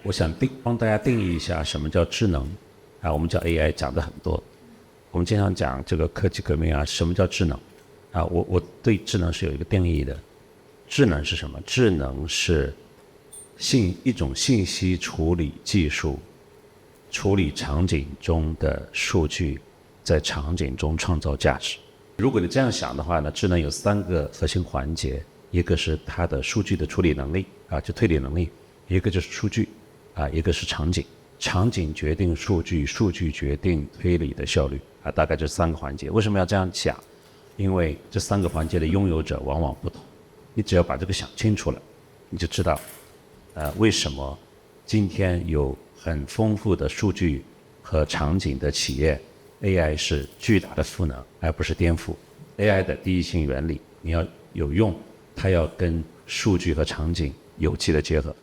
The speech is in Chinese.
我想帮大家定义一下什么叫智能啊，我们叫 AI 讲的很多，我们经常讲这个科技革命啊，什么叫智能啊？我对智能是有一个定义的，智能是什么？智能是一种信息处理技术，处理场景中的数据，在场景中创造价值。如果你这样想的话呢，智能有3个核心环节，一个是它的数据的处理能力啊，就推理能力；一个就是数据啊，一个是场景。场景决定数据，数据决定推理的效率啊，大概这3个环节。为什么要这样想？因为这3个环节的拥有者往往不同。你只要把这个想清楚了，你就知道，为什么今天有很丰富的数据和场景的企业 ，AI 是巨大的赋能，而不是颠覆。AI 的第一性原理，你要有用，它要跟数据和场景有机的结合。